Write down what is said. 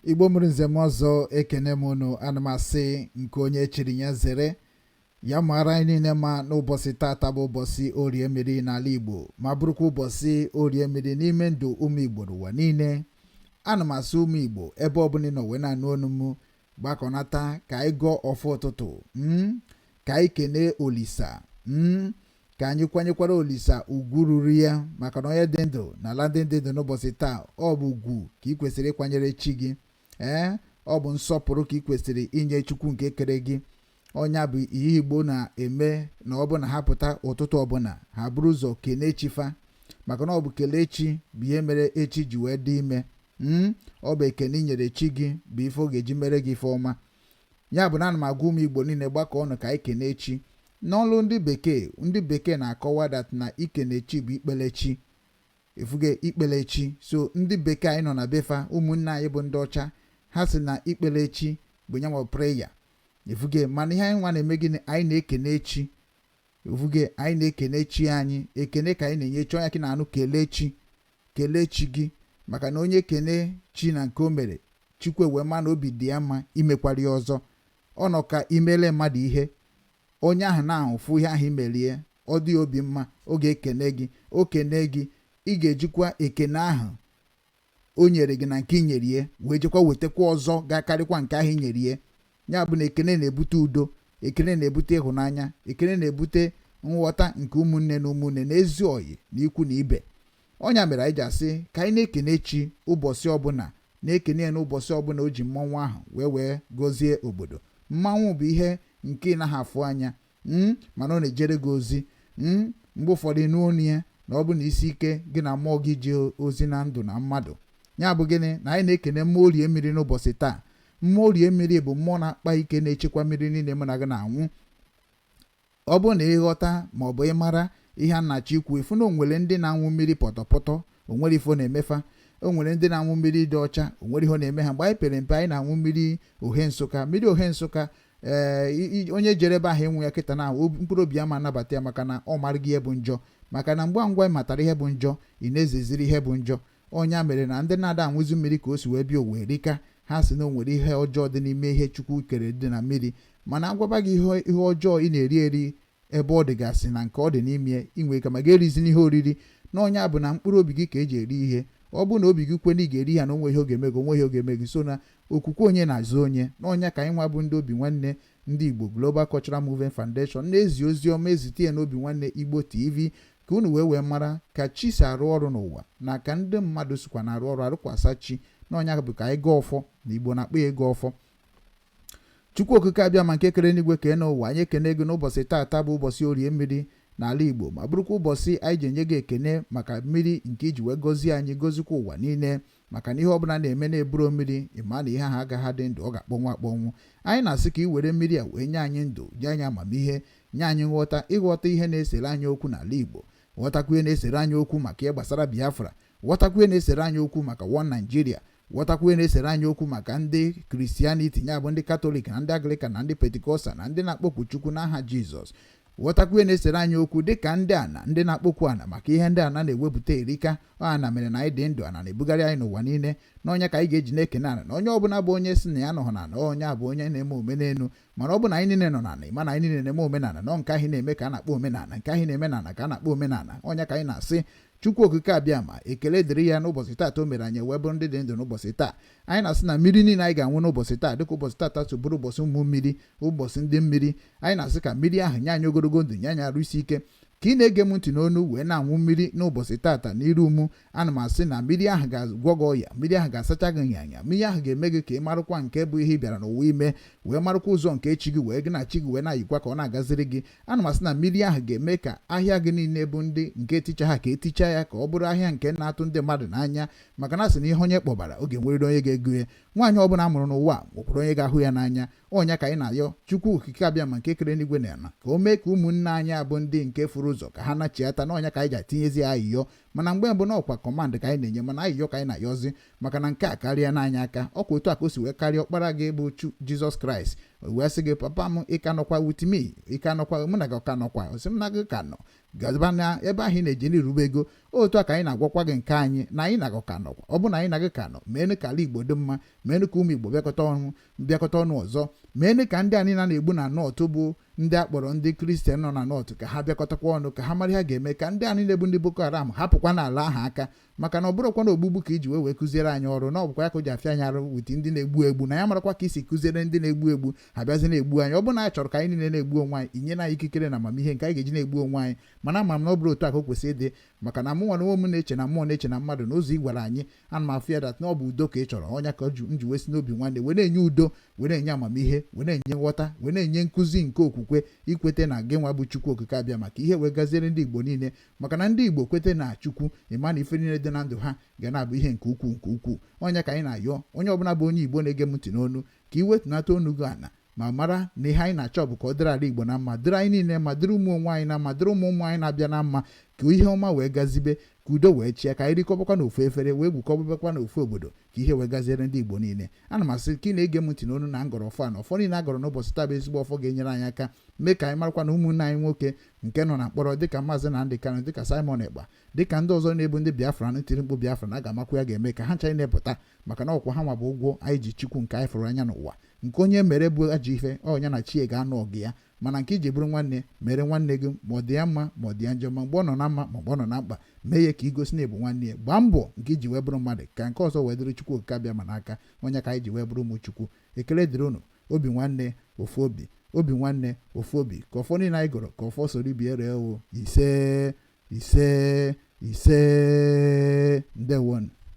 Igbo mụrụ nze m ọzọ ekene m unu ana m asị nke onye chiri ya zere ya mara anyị niile ma n'ụbọchị tata bụ ụbọchị orie mmiri n'ala Igbo ma bụrụkwa ụbọchị orie mmiri n'ime ndụ ụmụ Igbo n'ụwa niile. Ana m asị ụmụ Igbo ebe ọbụla ị nọ wee na-anụ onu m gbakọnata ka anyị gụọ ọfọ ụtụtụ ka anyị kene Olisa ka anyị kwanyekwara Olisa ugwu ruru ya maka na onye dị ndụ n'ala ndị dị ndụ n'ụbọchị taa ọ bụ ugwu ka ị kwesịrị ịkwanyere chi gị. Ọ bụ nsọpụrụ ka ị kwesịrị inye Chukwu nke kere gị. Ọnya bụ ihe Igbo na-eme na ọ bụ na ha pụta ụtụtụ ọbụla ha buru ụzọ kene chifa maka na ọ bụ kelee chi bụ ihe mere echi ji wee dị ime. Ọ bụ ekene inyere chi gị bụ ife ọ ga-eji mere gị ife ọma. Ya bụ na ana m agwa ụmụ Igbo niile gbakọ ọnụ ka anyị kene chi. N'ọlụ ndị bekee na-akọwa dat na ikene chi bụ ikpele chi. Efuge ikpele chi, so ndị bekee anyị nọ na befa ụmụnne anyị bụ ndị ọcha ha sị na ikpele chi bụ nyanwa preya. Efuge mana ihe anyị nwa na-eme gịnị, anyị na-ekene chi. Efuge anyị na-ekene chi anyị, ekene ka anyị na-enye chi. Ọnya ka na-anụ kelee chi gị maka na onye kene chi na nke o mere Chukwu wee ma na obi dị ya mma imekwara ya ọzọ. Ọ nọ ka imele mmadụ ihe onye ahụ na-ahụfụ ihe ahụ imerie ọ dị obi mma, ọ ga-ekene gị. O kene gị, ị ga-ejikwa ekene ahụ o nyere gị na nke i nyerie wee jekwa wetakwa ọzọ ga-akarịkwa nke ahụ i nyerie. Ya bụ na ekene na-ebute udo, ekene na-ebute ịhụnanya, ekene na-ebute nghọta nke ụmụnne na ụmụnne na ezi oyi na ikwu na ibe. Ọnya mere anyị ji asị ka anyị na-ekene chi ụbọchị ọbụla, na-ekene ya n'ụbọchị ọbụla o ji mmọnwụ ahụ wee gọzie obodo. Mmanwụ bụ ihe nke ị naghị afụ anya mana ọ na-ejere gị ozi. Mgbe ụfọdụ n'onu ya na ọ bụ na isi ike gị na mmụọ gị ji ozi na ndụ na mmadụ. Ya bụ gịnị na anyị na-ekene mmụọ orie mmiri n'ụbọchị taa. Mmụọ orie mmiri bụ mmụọ na-akpa ike na-echekwa mmiri niile mụ na gị na-anwụ. Ọ bụ na ịghọta ma ọ bụ ịmara ihe a na-achọ ikwu efu na onwere ndị na-anwụ mmiri pọtọpọtọ onwere ifo na-emefa. O nwere ndị na-anwụ mmiri dị ọcha onwere ihe na-eme ha. Mgbe anyị pere mpe anyị na-anwụ mmiri ohe Nsụka. Mmiri ohe Nsụka onye jere ebe ahụ ịnwụ ya kịta na mkpụrụ obi ya ma anabata ya maka na ọ mara gị ihe bụ njọ, maka na ngwa ngwa ị matara ihe bụ njọ ị na-ezeziri ihe bụ njọ. Ọnya mere na ndị na-ada anwụzi mmiri ka o si wee bịa owe rika ha si na o nwere ihe ọjọọ dị n'ime ihe Chukwu kere dị na mmiri. Mana agwaba gị ihe ọjọọ ị na-eri eri ebe ọ dịgasị na nke ọ dị n'ime inwe ka ma ga-erizi n'ihe oriri na ọnya bụ na mkpụrụ obi gị ka eji eri ihe. Ọ bụ na obi gị kwe na ị ga-eri ya na onwe ihe oge emego onwe ihe oge emego so na okwukwe onye na-azụ onye. N'ọnya ka anyị nwa bụ ndị Obinwanne Ndị Igbo Global Cultural Movement Foundation na-ezi ozi ọma ezite ya na Obinwanne Igbo TV ka unu wee mara ka chi si arụ ọrụ n'ụwa na ka ndị mmadụ sikwa na arụ ọrụ arụkwasa chi. N'ọnya bụ ka anyị gaa ọfọ na Igbo na-akpọ ya ego ọfọ. Chukwu okike abịa ma nke kere n'igwe kee n'ụwa, anyị ekene gị n'ụbọchị taata bụ ụbọchị orie mmiri n'ala Igbo ma bụrụkwa ụbọchị anyị ji enye gị ekene maka mmiri nke iji wee gọzie anyị gọzikwa ụwa niile. Maka na ihe ọbụla na-eme na-eburo mmiri ịma na ihe ahụ agaghị dị ndụ, ọ ga-akpọnwụ akpọnwụ. Anyị na-asị ka ị were mmiri a wee nye anyị ndụ, nye anyị amamihe, nye anyị nghọta ịghọta ihe na-esere anyị okwu n'ala Igbo, ghọtakwa ihe na-esere anyị okwu maka ihe gbasara Biafra, ghọtakwa ihe na-esere anyị okwu maka One Nigeria, ghọtakwa ihe na-esere anyị okwu maka ndị Kristianity ya bụ ndị Katọlik na ndị Anglican na ndị Pentikọstal na ndị na-akpọkwu Chukwu n'aha Jizọs. Ghọtakwa ihe na-esere anyị okwu dịka ndị ana ndị na-akpọkwu ana maka ihe ndị ana na-ewepụta erika. Ana mere na anyị dị ndụ, ana na-ebugharị anyị n'ụwa niile. N'ọnya ka anyị ga-eji na-ekene ana na onye ọbụla bụ onye si na ya nọ na onye a bụ onye na-eme omenelu. Mana ọ bụ na anyị niile nọ n'ala mana anyị niile na-eme omenala nọ nke ahụ na-eme ka a na-akpọ omenala, nke ahụ na-eme n'ala ka a na-akpọ omenala. Ọnya ka anyị na-asị Chukwu okike abịa ma ekele dịrị ya n'ụbọchị taata o mere anyị wee bụrụ ndị dị ndụ n'ụbọchị taa. Anyị na-asị na mmiri niile anyị ga-anwụ n'ụbọchị taa dịka ụbọchị taata so bụrụ ụbọchị ụmụ mmiri, ụbọchị ndị mmiri. Anyị na-asị ka mmiri ahụ nye anyị ogologo ndụ, nye anyị arụ isi ike. Ka ị na-ege m ntị n'onu wee na-anwụ mmiri n'ụbọchị taata n'iru mụ, ana m asị na mmiri ahụ ga-agwọ gị ọya, mmiri ahụ ga-asacha gị nyanya, mmiri ahụ ga-eme gị ka ị marụkwa nke bụ ihe ị bịara n'ụwa ime, wee marụkwa ụzọ nke echi gị wee gị na chi gị wee na-ayikwa ka ọ na-agaziri gị. Ana m asị na mmiri ahụ ga-eme ka ahịa gị niile bụ ndị nke eticha ha ka eticha ya ka ọ bụrụ ahịa nke na-atụ ndị mmadụ n'anya. Maka na asị na ihe onye kpọbara oge nweriri onye ga-ego ya. Nwaanyị ọbụla amụrụ n'ụwa nwekwara onye ga-ahụ ya n'anya. Ọnya ka anyị na-ayọ Chukwu okike abịa ma nke kere n'igwe na ala ka o mee ka ụmụnne anyị abụ ndị nke furu ụzọ ka ha nachiata. N'ọnya ka anyị ga-atinyezi ayịyọ mana mgbe mbụ na ọkwa kọmand ka anyị na-enye mana ayịyọ ka anyị na-ayọzi maka na nke a karịa n'anya aka ọkwa otu a ka o si wee karịa ọkpara gị bụ Jizọs Kraịst wee sị gị papa m ịka nọkwa with me ịka nọkwa mụ na gị ọka nọkwa osi m na gị ka nọ gaba na ebe ahụ ị na-eje n'irube ego otu a ka anyị na-agwakwa gị nke anyị na anyị na gị ka nọkwa ọ bụ na anyị na gị ka nọ meenụ ka ala Igbo dị mma meenụ ka ụmụ Igbo bịakọta ọnụ ọzọ meenụ ka ndị anyị na-egbu na nọọtụ bụ ndị akpọrọ ndị Kristian nọ na nọọtụ ka ha bịakọtakwa ọnụ ka ha mara ha ga-eme ka ndị anyị na-egbu ndị Boko Haram hapụkwa n'ala ahụ aka maka na ọ bụrụkwa na ogbugbu ka iji wee kụziere anyị ọrụ na ọ bụkwa ya ka o ji afịa anyị arụ witi ndị na-egbu egbu na ya marakwa ka isi kụziere ndị na-egbu egbu ha bịazi na-egbu anyị ọ bụ na anyị chọrọ ka anyị niile na-egbu onwe anyị inye na anyị ikikere na amamihe nke anyị ga-eji na-egbu onwe anyị mana ama m na ọ bụrụ otu a ka o kwesịrị ịdị maka na mụnwa na onwe m na-eche na mmụọ na-eche na mmadụ na ụzọ ị gwara anyị ana m afụ ya dat na ọ bụ udo ka ị chọrọ ọnya ka m ji wee si n'obi nwanne wee na-enye udo wee na-enye amamihe wee na-enye nghọta wee na-enye nkụzi nke okwukwe ikwete na gị nwa bụ Chukwu okike abịa maka ihe wee gaziere ndị Igbo niile maka na ndị Igbo kwete na Chukwu ịma na ife niile dị na ndụ ha ga na-abụ ihe nke ukwuu onye ka anyị na-ayọ onye ọbụla bụ onye Igbo na-ege m ntị n'onu ka ị wetunata onu gị ana ma mara na ihe anyị na-achọ bụ ka ọ dịrị ala Igbo na mma dịrị anyị niile ma dịrị ụmụ onwe anyị na mma dịrị ụmụ anyị na-abịa na mma ka ihe ọma wee gazibe ka udo wee chịa ka anyị rikọbakwa n'ofu efere wee gwukọbakwa n'ofu obodo ka ihe wee gaziere ndị Igbo niile ana m asị ka ị na-ege m ntị n'onu na ngọrọ ọfọ a na ọfọ niile a gọrọ n'ụbọchị taa bụ ezigbo ọfọ ga-enyere anyị aka mee ka anyị marakwa na ụmụnne anyị nwoke nke nọ na mkpọrọ dịka Maazị Nnamdi Kanu dịka Simon Ekpa dịka ndị ọzọ na-ebu ndị Biafra na tiri mkpu Biafra na aga-amakwa ya ga-eme ka ha ncha na-epụta maka na ọkwa ha nwa bụ ụgwọ anyị ji Chukwu nke anyị fụrụ anya n'ụwa nke onye mere bụ ajọ ife ọnya na chie ga-anụ ọgụ ya mana nke iji bụrụ nwanne mere nwanne gị ma ọ dị ya mma ma ọ dị ya njọ ma mgbe ọ nọ na mma ma mgbe ọ nọ na mkpa mee ya ka igosi na ebu nwanne ya gbaa mbọ nke iji wee bụrụ mmadụ ka nke ọzọ wee dịrị Chukwu okike abịa ma n'aka onye ka anyị ji wee bụrụ ụmụ Chukwu ekele dịrị unu obi nwanne ofu obi nwanne ofu obi ka ọfọ niile anyị gọrọ ka ọfọ soro ibi ere ise ndewonu